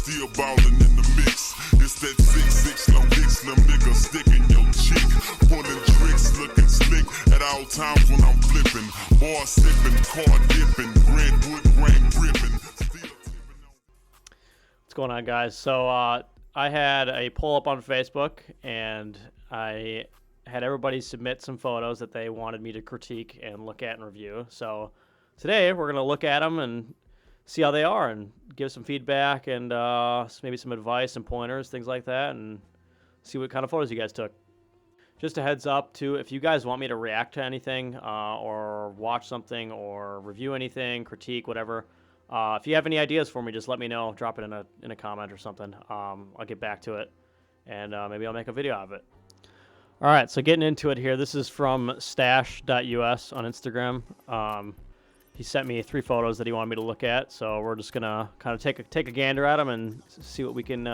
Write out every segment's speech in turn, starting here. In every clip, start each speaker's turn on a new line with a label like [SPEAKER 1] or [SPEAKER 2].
[SPEAKER 1] still ballin' in the mix. It's that 6'6", no big slim nigga sticking your cheek. Pulling tricks, looking slick at all times when I'm flipping. Bar sipping, car dipping, redwood grain gripping.
[SPEAKER 2] What's going on, guys? So I had a poll up on Facebook, and I had everybody submit some photos that they wanted me to critique and look at and review. So today we're going to look at them and see how they are and give some feedback and maybe some advice and pointers, things like that, and see what kind of photos you guys took. Just a heads up, too, if you guys want me to react to anything or watch something or review anything, critique, whatever, if you have any ideas for me, just let me know. Drop it in a comment or something. I'll get back to it, and maybe I'll make a video of it. All right, so getting into it here, this is from stash.us on Instagram. He sent me 3 photos that he wanted me to look at, so we're just gonna kind of take a gander at them and see what we can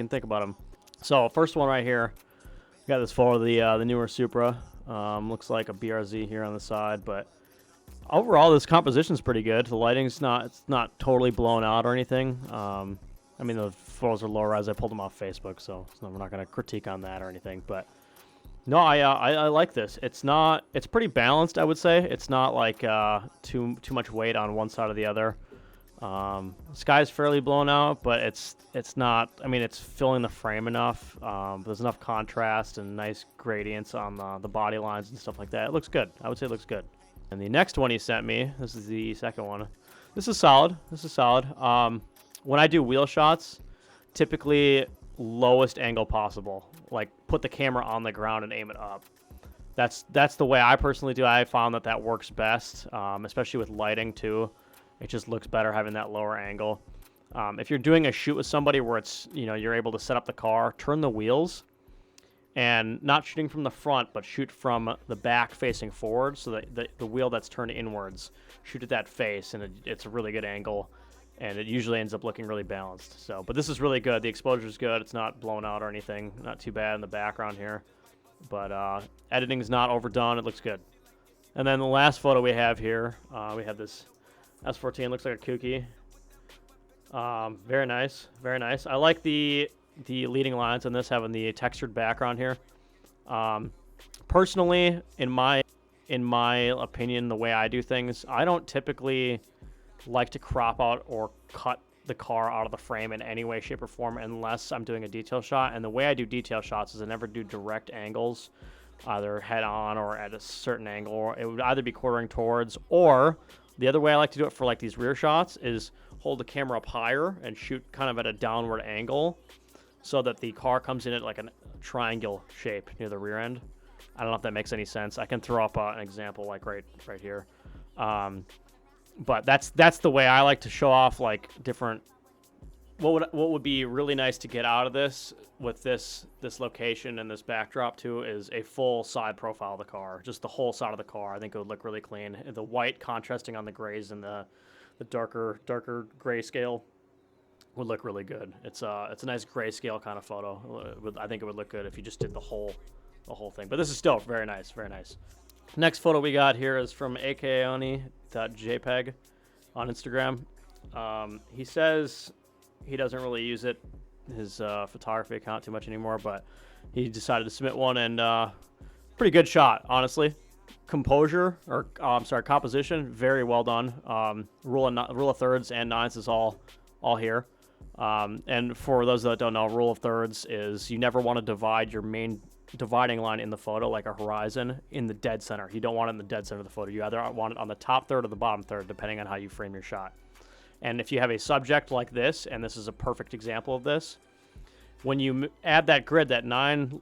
[SPEAKER 2] think about them. So first one right here, we got this photo of the newer Supra. Looks like a BRZ here on the side, but overall this composition's pretty good. The lighting's it's not totally blown out or anything. I mean, the photos are low res. I pulled them off Facebook, so we're not gonna critique on that or anything, but. No, I like this. It's pretty balanced, I would say. It's not like too much weight on one side or the other. The sky's fairly blown out, but it's not. I mean, it's filling the frame enough. There's enough contrast and nice gradients on the body lines and stuff like that. It looks good. I would say it looks good. And the next one he sent me, this is the second one. This is solid. When I do wheel shots, typically lowest angle possible. Like, put the camera on the ground and aim it up. That's the way I personally do. I found that works best, especially with lighting too. It just looks better having that lower angle. If you're doing a shoot with somebody where it's, you're able to set up the car, turn the wheels, and not shooting from the front, but shoot from the back facing forward, so that the wheel that's turned inwards, shoot at that face, and it's a really good angle. And it usually ends up looking really balanced. So, but this is really good. The exposure is good. It's not blown out or anything. Not too bad in the background here. But editing is not overdone. It looks good. And then the last photo we have here, we have this S14. Looks like a Kooky. Very nice. Very nice. I like the leading lines on this, having the textured background here. Personally, in my opinion, the way I do things, I don't typically like to crop out or cut the car out of the frame in any way, shape, or form unless I'm doing a detail shot. And the way I do detail shots is I never do direct angles, either head on or at a certain angle. It would either be quartering towards, or the other way I like to do it for like these rear shots is hold the camera up higher and shoot kind of at a downward angle so that the car comes in at like a triangle shape near the rear end. I don't know if that makes any sense. I can throw up an example like right here. But that's the way I like to show off, like, different. What would be really nice to get out of this with this location and this backdrop too is a full side profile of the car, just the whole side of the car. I think it would look really clean. The white contrasting on the grays and the darker grayscale would look really good. It's a nice grayscale kind of photo. I think it would look good if you just did the whole thing. But this is still very nice, very nice. Next photo we got here is from akaoni.jpg on Instagram. He says he doesn't really use his photography account too much anymore, but he decided to submit one, and pretty good shot, honestly. Composition, very well done. Rule of thirds and nines is all here. And for those that don't know, rule of thirds is you never want to divide your main dividing line in the photo, like a horizon, in the dead center. You don't want it in the dead center of the photo. You either want it on the top third or the bottom third, depending on how you frame your shot. And if you have a subject like this, and this is a perfect example of this, when you add that grid, that nine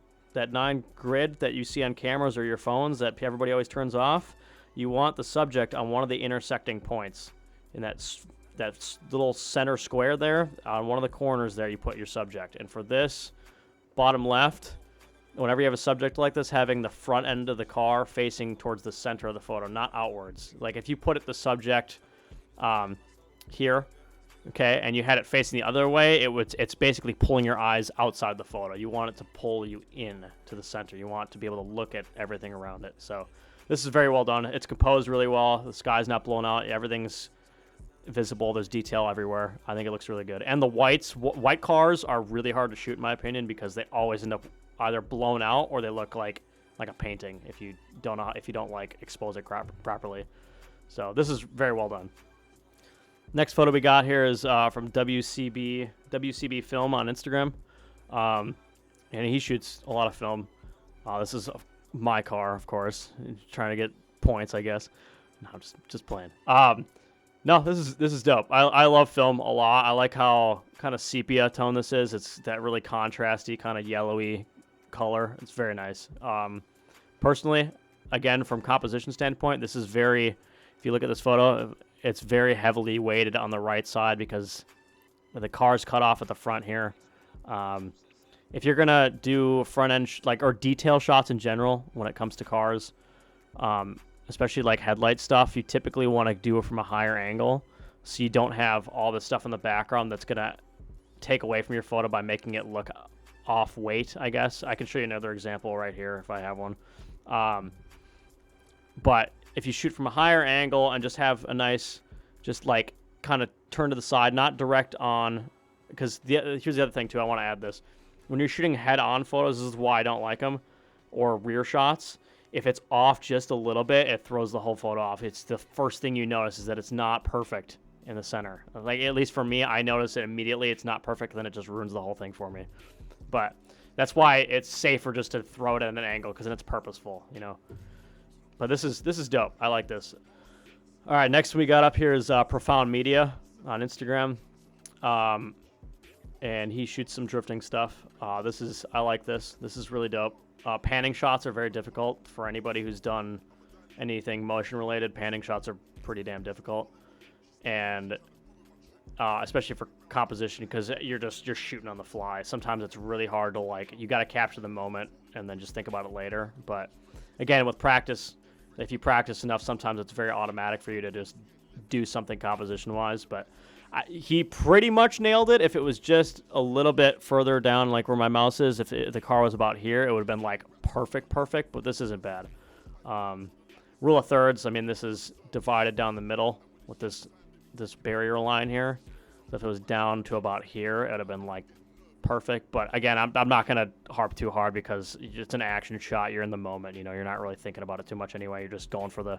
[SPEAKER 2] grid that you see on cameras or your phones that everybody always turns off, you want the subject on one of the intersecting points. In that little center square there, on one of the corners there, you put your subject. And for this, bottom left, whenever you have a subject like this, having the front end of the car facing towards the center of the photo, not outwards. Like if you put the subject here, okay, and you had it facing the other way, it's basically pulling your eyes outside the photo. You want it to pull you in to the center. You want to be able to look at everything around it. So this is very well done. It's composed really well. The sky's not blown out. Everything's visible. There's detail everywhere. I think it looks really good. And the white cars are really hard to shoot in my opinion because they always end up either blown out or they look like a painting if you don't like expose it properly. So this is very well done. Next photo we got here is from WCB Film on Instagram, and he shoots a lot of film. This is my car, of course. Trying to get points, I guess. No, I'm just playing. No, this is dope. I love film a lot. I like how kind of sepia tone this is. It's that really contrasty kind of yellowy color. It's very nice. Personally, again, from composition standpoint, this is very, if you look at this photo, it's very heavily weighted on the right side because the car's cut off at the front here. If you're going to do front end, or detail shots in general when it comes to cars, especially like headlight stuff, you typically want to do it from a higher angle so you don't have all this stuff in the background that's going to take away from your photo by making it look off weight, I guess. I can show you another example right here if I have one. But if you shoot from a higher angle and just have a nice, just like kind of turn to the side, not direct on, because here's the other thing too, I want to add this. When you're shooting head-on photos, this is why I don't like them, or rear shots. If it's off just a little bit, it throws the whole photo off. It's the first thing you notice is that it's not perfect in the center. Like, at least for me, I notice it immediately. It's not perfect, then it just ruins the whole thing for me. But that's why it's safer just to throw it at an angle, because then it's purposeful, you know. But this is dope. I like this. All right, next we got up here is Profound Media on Instagram. And he shoots some drifting stuff. I like this. This is really dope. Panning shots are very difficult for anybody who's done anything motion related. Panning shots are pretty damn difficult, and especially for composition because you're shooting on the fly. Sometimes it's really hard to you got to capture the moment and then just think about it later. But again, with practice, if you practice enough, sometimes it's very automatic for you to just do something composition wise. But he pretty much nailed it. If it was just a little bit further down, like where my mouse is, if the car was about here, it would have been like perfect, but this isn't bad. Rule of thirds, I mean, this is divided down the middle with this barrier line here. So if it was down to about here, it would have been like perfect. But again, I'm not going to harp too hard because it's an action shot. You're in the moment, you know, you're not really thinking about it too much anyway. You're just going for the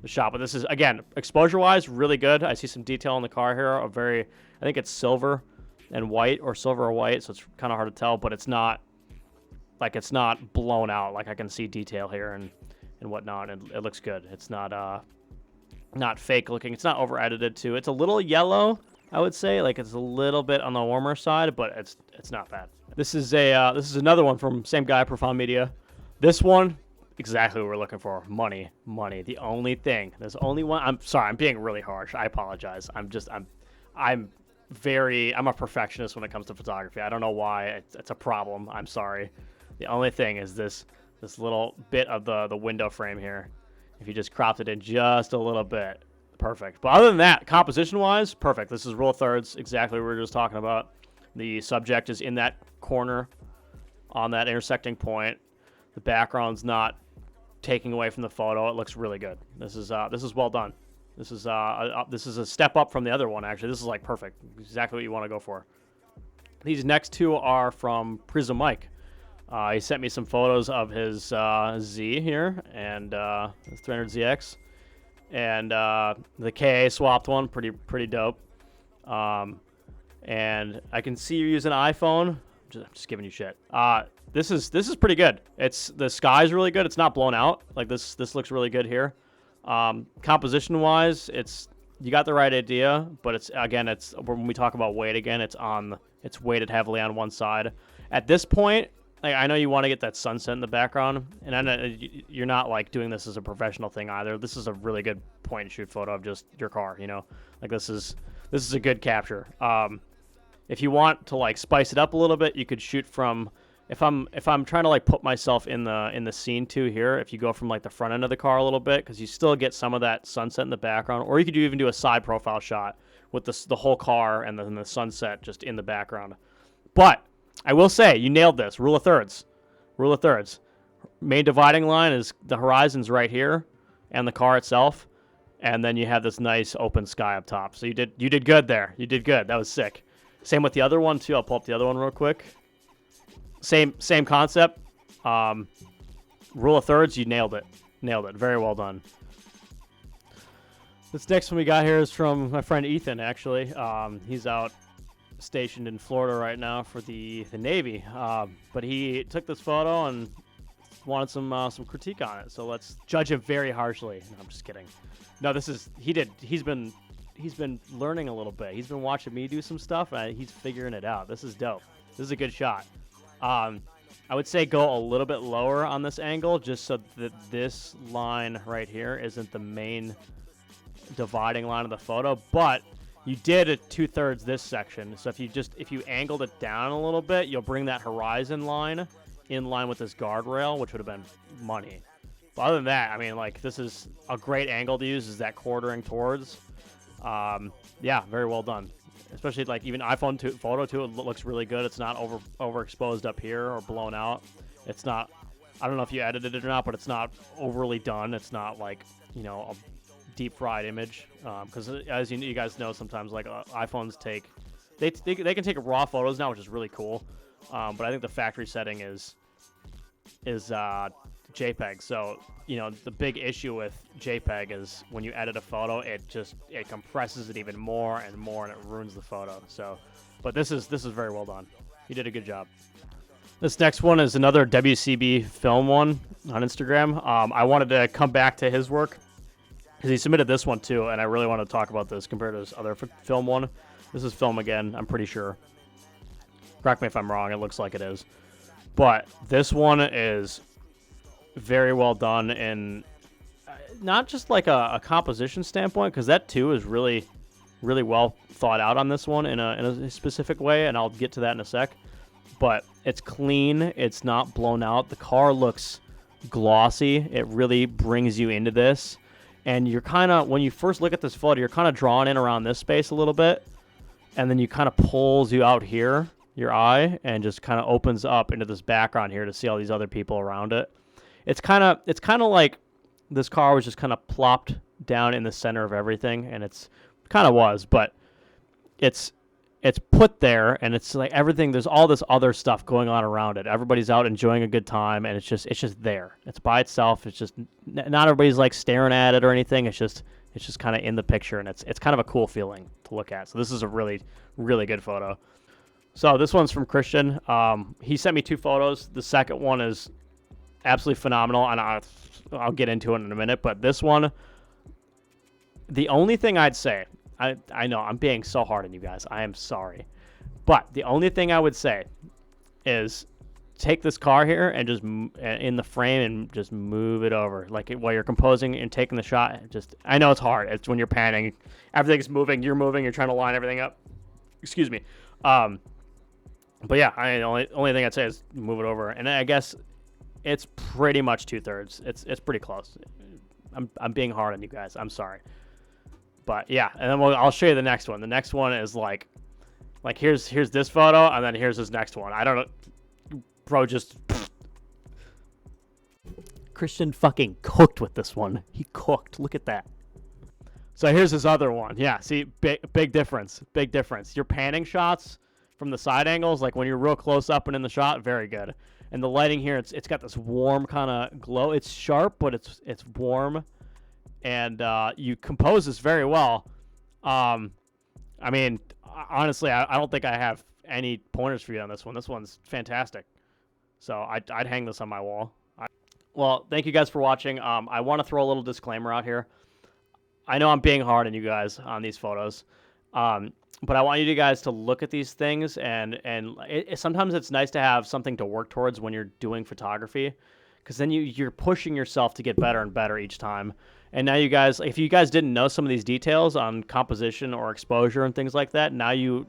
[SPEAKER 2] shot. But this is, again, exposure-wise, really good. I see some detail in the car here. I think it's silver and white, or silver or white, so it's kind of hard to tell, but it's not blown out. Like, I can see detail here and whatnot, and it looks good. It's not fake looking. It's not over-edited, too. It's a little yellow, I would say. Like, it's a little bit on the warmer side, but it's not bad. This is another one from same guy, Profound Media. This one, exactly what we're looking for. Money. The only thing. There's only one. I'm sorry, I'm being really harsh. I apologize. I'm a perfectionist when it comes to photography. I don't know why. It's a problem. I'm sorry. The only thing is this little bit of the window frame here. If you just cropped it in just a little bit, perfect. But other than that, composition-wise, perfect. This is rule of thirds, exactly what we were just talking about. The subject is in that corner on that intersecting point. The background's not taking away from the photo. It looks really good. This is well done. This is a step up from the other one, actually. This is like perfect. Exactly what you want to go for. These next two are from Prism Mike. He sent me some photos of his Z here and his 300ZX. And the KA swapped one, pretty dope. And I can see you're using an iPhone. I'm just giving you shit. This is pretty good. The sky's really good. It's not blown out. Like this looks really good here. Composition wise, you got the right idea, but it's when we talk about weight again, it's weighted heavily on one side. At this point, I know you want to get that sunset in the background, and I know you're not like doing this as a professional thing either. This is a really good point and shoot photo of just your car, you know. Like this is a good capture. If you want to like spice it up a little bit, you could shoot from if I'm trying to like put myself in the scene too here. If you go from like the front end of the car a little bit, because you still get some of that sunset in the background, or you could even do a side profile shot with the whole car and then the sunset just in the background. But I will say, you nailed this. Rule of thirds. Main dividing line is the horizon's right here and the car itself. and then you have this nice open sky up top. So you did good there. You did good. That was sick. Same with the other one too. I'll pull up the other one real quick. Same concept. Rule of thirds, you nailed it. Nailed it. Very well done. This next one we got here is from my friend Ethan, actually. He's out stationed in Florida right now for the Navy. But he took this photo and wanted some critique on it. So let's judge him very harshly. No, I'm just kidding. No, he's been learning a little bit. He's been watching me do some stuff, and he's figuring it out. This is dope. This is a good shot. I would say go a little bit lower on this angle, just so that this line right here isn't the main dividing line of the photo. But you did a 2/3 this section, so if you angled it down a little bit, you'll bring that horizon line in line with this guardrail, which would have been money. But other than that, I mean, like, this is a great angle to use, is that quartering towards. Yeah, very well done. Especially, like, even iPhone photo too, it looks really good. It's not overexposed up here or blown out. It's not, I don't know if you edited it or not, but it's not overly done. It's not like, you know, a deep fried image. Because as you guys know, sometimes like iPhones they can take raw photos now, which is really cool. But I think the factory setting is JPEG. So, you know, the big issue with JPEG is when you edit a photo, it compresses it even more and more, and it ruins the photo. So, but this is very well done. You did a good job. This next one is another WCB film one on Instagram. I wanted to come back to his work because he submitted this one too, and I really want to talk about this compared to his other film one. This is film again, I'm pretty sure. Correct me if I'm wrong. It looks like it is. But this one is very well done, and not just like a composition standpoint, because that too is really, really well thought out on this one in a specific way, and I'll get to that in a sec. But it's clean. It's not blown out. The car looks glossy. It really brings you into this. And you're kind of, when you first look at this photo, you're kind of drawn in around this space a little bit, and then you kind of pulls you out here, your eye, and just kind of opens up into this background here to see all these other people around it. It's kind of like this car was just kind of plopped down in the center of everything, and it's kind of was, but it's put there, and it's like everything. There's all this other stuff going on around it. Everybody's out enjoying a good time, and it's just there. It's by itself. It's just not everybody's like staring at it or anything. It's just kind of in the picture, and it's kind of a cool feeling to look at. So this is a really, really good photo. So this one's from Christian. He sent me 2 photos. The second one is absolutely phenomenal, and I'll get into it in a minute. But this one, the only thing I'd say, I know I'm being so hard on you guys. I am sorry. But the only thing I would say is take this car here and just in the frame and just move it over. Like while you're composing and taking the shot, I know it's hard. It's when you're panning. Everything's moving. You're moving. You're trying to line everything up. Excuse me. But yeah, the only thing I'd say is move it over. And I guess it's pretty much 2/3. It's pretty close. I'm being hard on you guys. I'm sorry. But yeah, and then I'll show you the next one. The next one is like here's this photo, and then here's his next one. I don't know, bro. Just Christian fucking cooked with this one. He cooked. Look at that. So here's his other one. Yeah, see, big difference. Big difference. Your panning shots from the side angles, like when you're real close up and in the shot, very good. And the lighting here, it's got this warm kind of glow. It's sharp, but it's warm. And you compose this very well. I mean, honestly, I don't think I have any pointers for you on this one. This one's fantastic. So I'd hang this on my wall. Well, thank you guys for watching. I want to throw a little disclaimer out here. I know I'm being hard on you guys on these photos. But I want you guys to look at these things, and sometimes it's nice to have something to work towards when you're doing photography, because then you're pushing yourself to get better and better each time. And now you guys, if you guys didn't know some of these details on composition or exposure and things like that, now you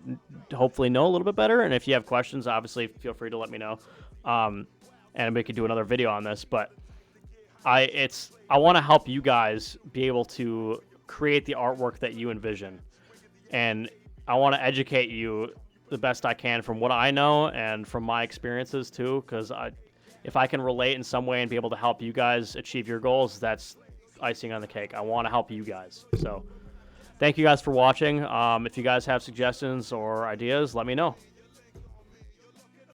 [SPEAKER 2] hopefully know a little bit better. And if you have questions, obviously feel free to let me know. And we could do another video on this. But I want to help you guys be able to create the artwork that you envision. And I want to educate you the best I can from what I know and from my experiences too, because if I can relate in some way and be able to help you guys achieve your goals, that's icing on the cake. I want to help you guys. So thank you guys for watching. If you guys have suggestions or ideas, let me know.